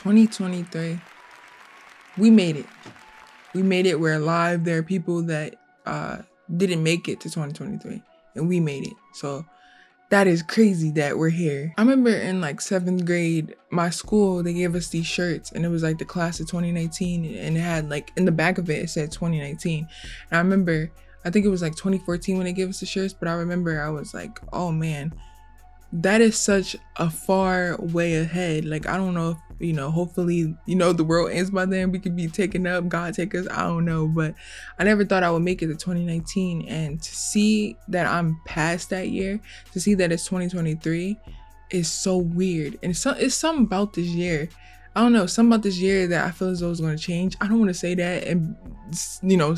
2023. We made it. We made it. We're alive. There are people that didn't make it to 2023, and we made it. So that is crazy that we're here. I remember in like 7th grade, my school, they gave us these shirts, and it was like the class of 2019, and it had like in the back of it, it said 2019. And I remember, I think it was like 2014 when they gave us the shirts, but I remember I was like, oh man, that is such a far way ahead. Like, I don't know if, hopefully, the world ends by then. We could be taken up, God take us, I don't know. But I never thought I would make it to 2019. And to see that I'm past that year, to see that it's 2023 is so weird. And it's something about this year. I don't know, something about this year that I feel as though it's going to change. I don't want to say that, and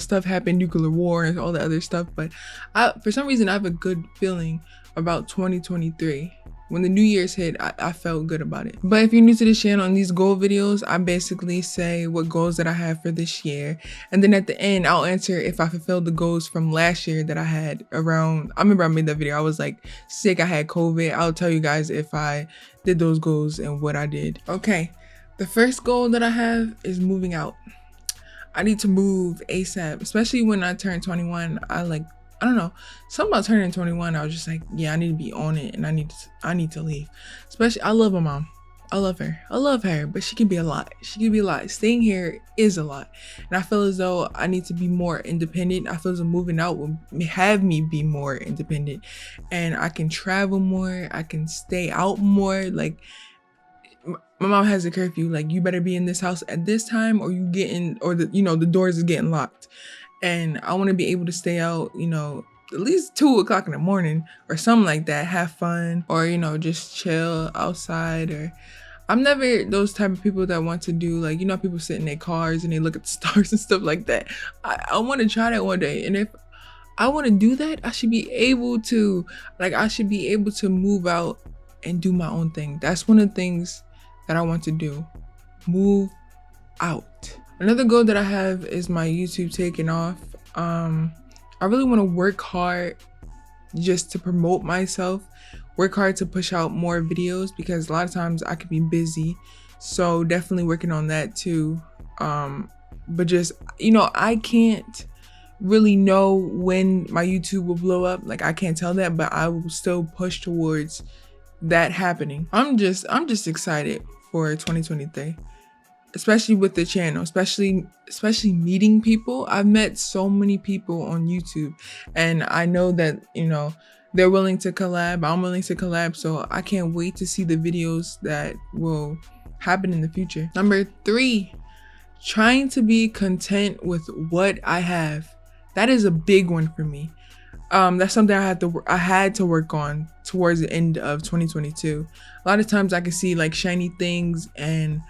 stuff happened, nuclear war and all the other stuff, but for some reason I have a good feeling about 2023. When the New Year's hit, I felt good about it. But if you're new to this channel, in these goal videos, I basically say what goals that I have for this year. And then at the end, I'll answer if I fulfilled the goals from last year that I had around, I remember I made that video. I was like sick, I had COVID. I'll tell you guys if I did those goals and what I did. Okay, the first goal that I have is moving out. I need to move ASAP, especially when I turn 21. I don't know, something about turning 21, I was just like, yeah, I need to be on it, and I need to leave. Especially, I love my mom. I love her, but she can be a lot. Staying here is a lot. And I feel as though I need to be more independent. I feel as though moving out will have me be more independent. And I can travel more, I can stay out more. Like, my mom has a curfew, like, you better be in this house at this time, or the doors is getting locked. And I want to be able to stay out, at least 2 o'clock in the morning or something like that, have fun, or, just chill outside. Or I'm never those type of people that want to do, like, people sit in their cars and they look at the stars and stuff like that. I want to try that one day. And if I want to do that, I should be able to move out and do my own thing. That's one of the things that I want to do, move out. Another goal that I have is my YouTube taking off. I really want to work hard just to promote myself, work hard to push out more videos, because a lot of times I could be busy. So definitely working on that too. But just, I can't really know when my YouTube will blow up. Like, I can't tell that, but I will still push towards that happening. I'm just excited for 2023. Especially with the channel, especially meeting people. I've met so many people on YouTube, and I know that, they're willing to collab. I'm willing to collab. So I can't wait to see the videos that will happen in the future. Number 3, trying to be content with what I have. That is a big one for me. That's something I had to work on towards the end of 2022. A lot of times I can see like shiny things, and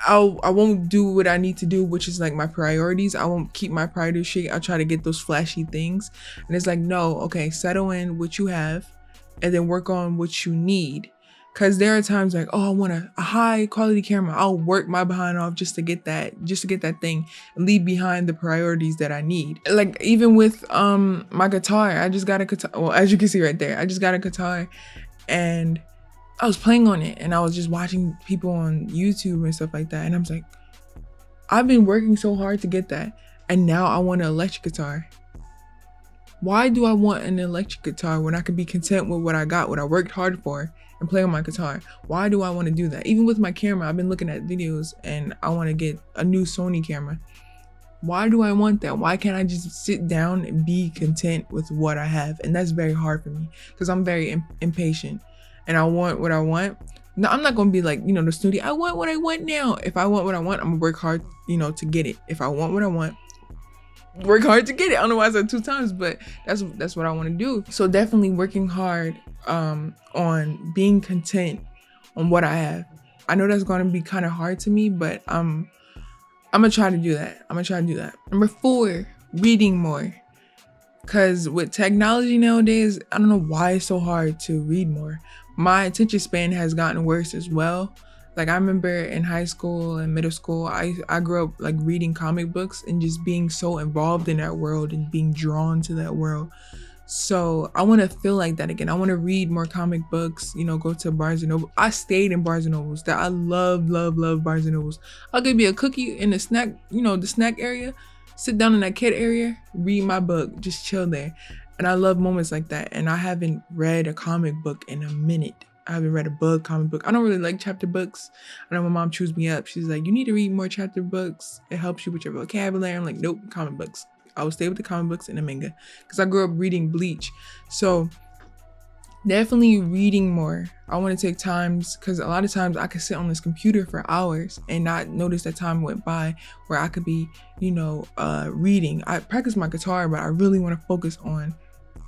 I won't do what I need to do, which is like my priorities. I won't keep my priorities straight. I'll try to get those flashy things. And it's like, no, okay, settle in what you have and then work on what you need. Because there are times like, oh, I want a high quality camera. I'll work my behind off just to get that thing, and leave behind the priorities that I need. Like, even with my guitar, I just got a guitar. Well, as you can see right there, I just got a guitar, and I was playing on it, and I was just watching people on YouTube and stuff like that. And I was like, I've been working so hard to get that, and now I want an electric guitar. Why do I want an electric guitar when I could be content with what I got, what I worked hard for, and play on my guitar? Why do I want to do that? Even with my camera, I've been looking at videos, and I want to get a new Sony camera. Why do I want that? Why can't I just sit down and be content with what I have? And that's very hard for me, because I'm very impatient. And I want what I want. No, I'm not going to be like, the snooty, I want what I want now. If I want what I want, I'm going to work hard, to get it. If I want what I want, work hard to get it. I don't know why I said 2 times, but that's what I want to do. So definitely working hard on being content on what I have. I know that's going to be kind of hard to me, but I'm going to try to do that. Number 4, reading more. Because with technology nowadays, I don't know why it's so hard to read more. My attention span has gotten worse as well. Like, I remember in high school and middle school, I grew up like reading comic books and just being so involved in that world and being drawn to that world. So I want to feel like that again. I want to read more comic books, you know, go to Barnes and Noble. I stayed in Barnes and Nobles. That I love Barnes and Nobles. I'll give me a cookie in the snack, you know, the snack area, sit down in that kid area, read my book, just chill there. And I love moments like that. And I haven't read a comic book in a minute. I haven't read a comic book. I don't really like chapter books. I know my mom chews me up. She's like, you need to read more chapter books. It helps you with your vocabulary. I'm like, nope, comic books. I will stay with the comic books and the manga because I grew up reading Bleach. So definitely reading more. I want to take times because a lot of times I could sit on this computer for hours and not notice that time went by where I could be, you know, reading. I practice my guitar, but I really want to focus on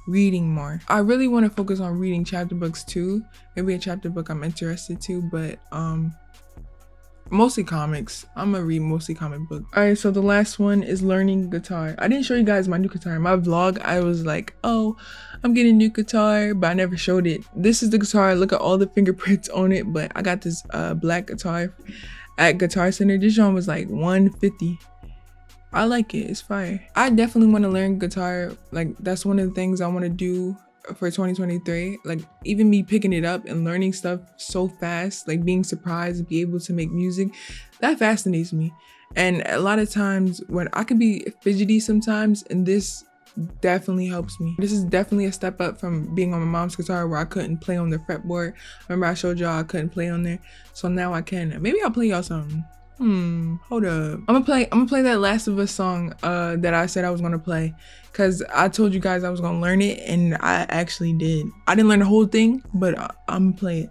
reading more. I really want to focus on reading chapter books too. Maybe a chapter book I'm interested to, but mostly comics. I'm gonna read mostly comic books. All right, so the last one is learning guitar. I didn't show you guys my new guitar. In my vlog, I was like, oh, I'm getting a new guitar, but I never showed it. This is the guitar. Look at all the fingerprints on it, but I got this black guitar at Guitar Center. This one was like $150. I like it. It's fire. I definitely want to learn guitar. Like, that's one of the things I want to do for 2023. Like, even me picking it up and learning stuff so fast, like being surprised to be able to make music, that fascinates me. And a lot of times when I could be fidgety sometimes, and this definitely helps me. This is definitely a step up from being on my mom's guitar where I couldn't play on the fretboard. Remember I showed y'all I couldn't play on there? So now I can. Maybe I'll play y'all something. Hold up. I'm gonna play that Last of Us song that I said I was gonna play, because I told you guys I was gonna learn it, and I actually did. I didn't learn the whole thing, but I'm gonna play it.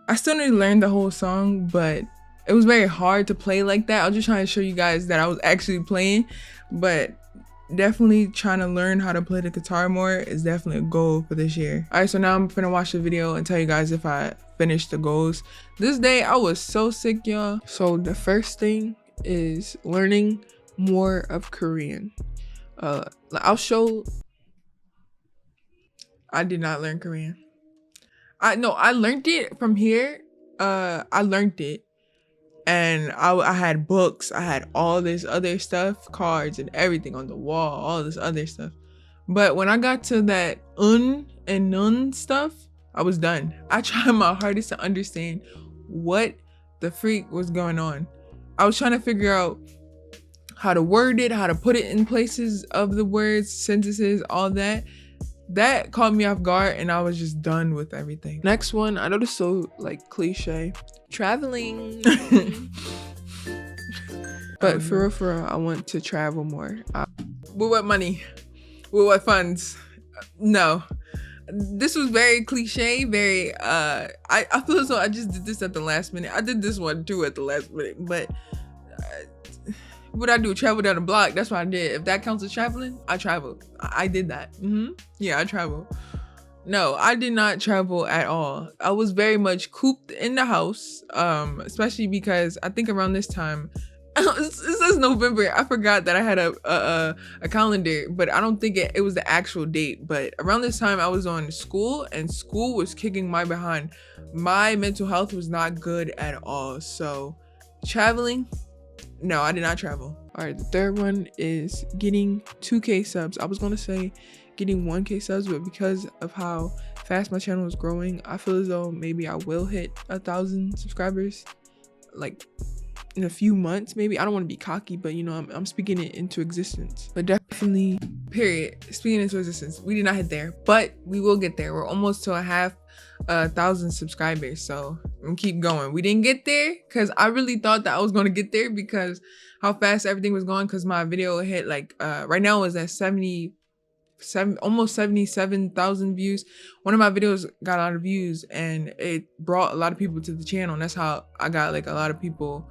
I still need to learn the whole song, but it was very hard to play like that. I was just trying to show you guys that I was actually playing, but definitely trying to learn how to play the guitar more is definitely a goal for this year. All right, so now I'm gonna watch the video and tell you guys if I finished the goals. This day I was so sick, y'all. So the first thing is learning more of Korean. I'll show. I did not learn Korean. I learned it from here. I learned it, and I had books. I had all this other stuff, cards and everything on the wall, all this other stuff. But when I got to that and nun stuff, I was done. I tried my hardest to understand what the freak was going on. I was trying to figure out how to word it, how to put it in places of the words, sentences, all that. That caught me off guard, and I was just done with everything. Next one, I know this is so like cliche. Traveling. But for real, I want to travel more. With what money? With what funds? No. This was very cliche, very I feel as though I just did this at the last minute. I did this one too at the last minute, but what I do, travel down the block. That's what I did. If that counts as traveling, I traveled. I did that. Yeah, I traveled. No, I did not travel at all. I was very much cooped in the house, especially because I think around this time, it says November. I forgot that I had a calendar, but I don't think it was the actual date. But around this time, I was on school, and school was kicking my behind. My mental health was not good at all. So traveling, no, I did not travel. All right, the third one is getting 2K subs. I was gonna say getting 1K subs, but because of how fast my channel is growing, I feel as though maybe I will hit 1,000 subscribers, like in a few months, maybe. I don't want to be cocky, but you know, I'm speaking it into existence. But definitely, period, speaking into existence. We did not hit there, but we will get there. We're almost to 1,000 subscribers, so I'm gonna keep going. We didn't get there because I really thought that I was gonna get there because how fast everything was going, because my video hit like right now is at 70 almost 77,000 views. One of my videos got a lot of views, and it brought a lot of people to the channel. And that's how I got like a lot of people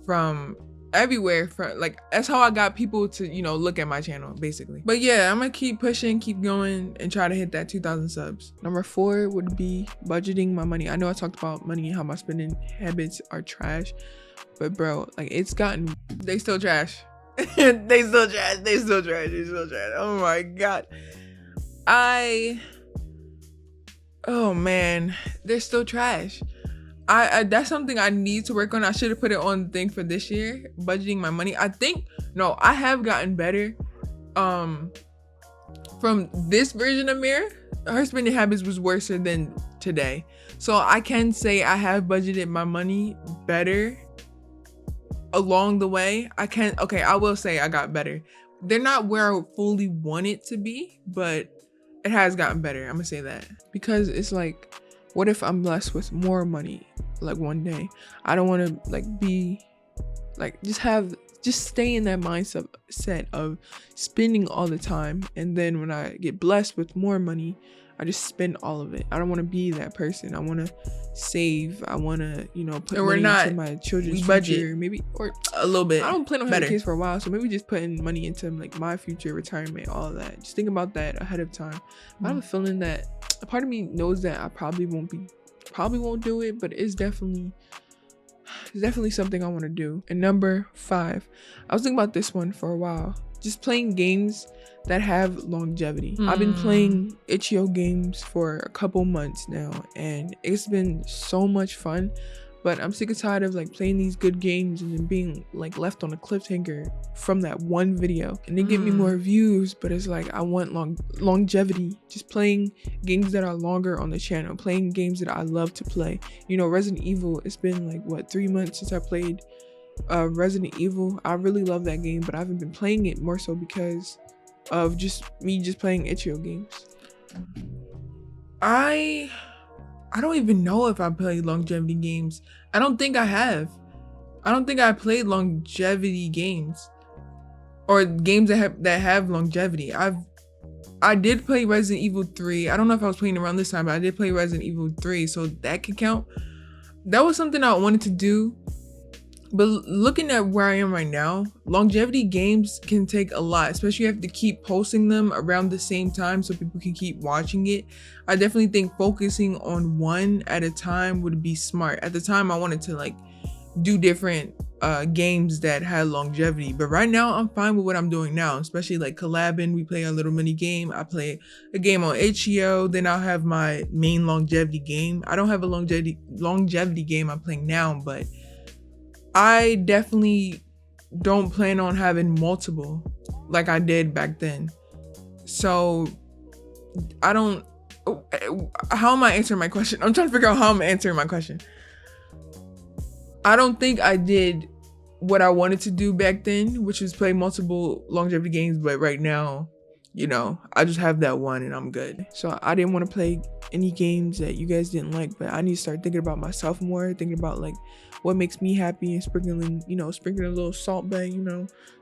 from everywhere. That's how I got people to, you know, look at my channel basically. But yeah, I'm gonna keep pushing, keep going, and try to hit that 2,000 subs. Number 4 would be budgeting my money. I know I talked about money and how my spending habits are trash, but bro, like they still trash. they still trash. Oh my god. Oh man, they're still trash. I that's something I need to work on. I should have put it on the thing for this year, budgeting my money. I have gotten better. From this version of Mira, her spending habits was worse than today. So I can say I have budgeted my money better along the way. I will say I got better. They're not where I fully want it to be, but it has gotten better. I'm gonna say that. Because it's like, what if I'm blessed with more money like one day? I don't want to just stay in that mindset of spending all the time, and then when I get blessed with more money, I just spend all of it. I don't want to be that person. I want to save. I want to, you know, put money into my children's future, maybe, or a little bit. I don't plan on having kids for a while, so maybe just putting money into like my future, retirement, all of that. Just think about that ahead of time. I have a feeling that a part of me knows that I probably won't do it, but it's definitely something I want to do. And number 5, I was thinking about this one for a while. Just playing games that have longevity. I've been playing itch.io games for a couple months now, and it's been so much fun, but I'm sick and tired of like playing these good games and then being like left on a cliffhanger from that one video, and they give me more views, but it's like I want longevity. Just playing games that are longer on the channel, playing games that I love to play. You know, Resident Evil, it's been like 3 months since I played Resident Evil. I really love that game, but I haven't been playing it, more so because of just playing itch.io games. I don't even know if I played longevity games. I don't think I have. I don't think I played longevity games or games that have longevity. I did play Resident Evil 3. I don't know if I was playing around this time, but I did play Resident Evil 3, so that could count. That was something I wanted to do. But looking at where I am right now, longevity games can take a lot, especially you have to keep posting them around the same time so people can keep watching it. I definitely think focusing on one at a time would be smart. At the time, I wanted to like do different games that had longevity, but right now I'm fine with what I'm doing now, especially like collabing. We play a little mini game. I play a game on itch.io, then I'll have my main longevity game. I don't have a longevity game I'm playing now, but I definitely don't plan on having multiple like I did back then. So I don't, how am I answering my question? I'm trying to figure out how I'm answering my question. I don't think I did what I wanted to do back then, which was play multiple longevity games, but right now, you know, I just have that one and I'm good. So I didn't want to play any games that you guys didn't like, but I need to start thinking about myself more, thinking about like what makes me happy, and sprinkling a little salt bay,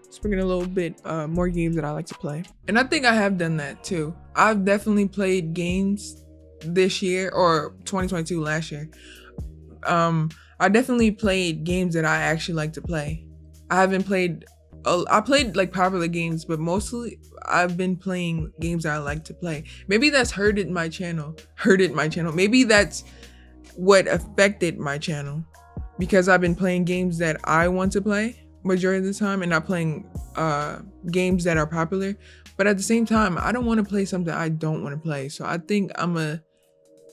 sprinkling a little bit more games that I like to play. And I think I have done that too. I've definitely played games this year, or 2022, last year. I definitely played games that I actually like to play. I played like popular games, but mostly I've been playing games that I like to play. Maybe that's hurted my channel. Maybe that's what affected my channel, because I've been playing games that I want to play majority of the time and not playing games that are popular. But at the same time, I don't want to play something I don't want to play. So I think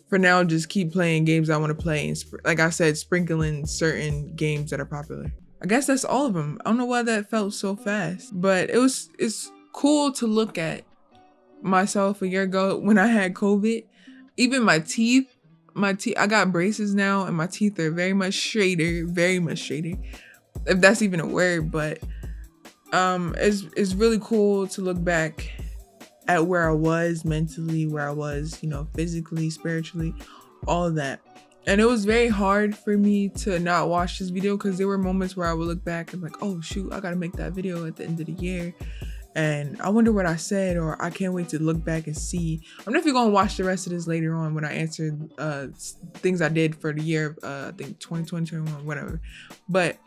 for now, just keep playing games I want to play, and like I said, sprinkling certain games that are popular. I guess that's all of them. I don't know why that felt so fast, but it's cool to look at myself a year ago when I had COVID. Even my teeth, I got braces now, and my teeth are very much straighter, if that's even a word. But it's really cool to look back at where I was mentally, where I was, physically, spiritually, all of that. And it was very hard for me to not watch this video, because there were moments where I would look back and like, oh shoot, I gotta make that video at the end of the year. And I wonder what I said, or I can't wait to look back and see. I'm definitely going to watch the rest of this later on when I answer things I did for the year of, I think 2020, 2021, whatever. But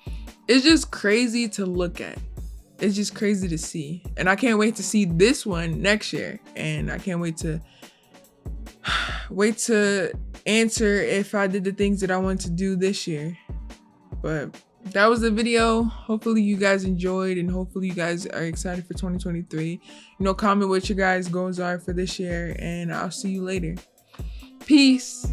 it's just crazy to look at. It's just crazy to see. And I can't wait to see this one next year. And I can't wait to answer if I did the things that I wanted to do this year. But that was the video. Hopefully you guys enjoyed, and hopefully you guys are excited for 2023. Comment what your guys' goals are for this year, and I'll see you later. Peace.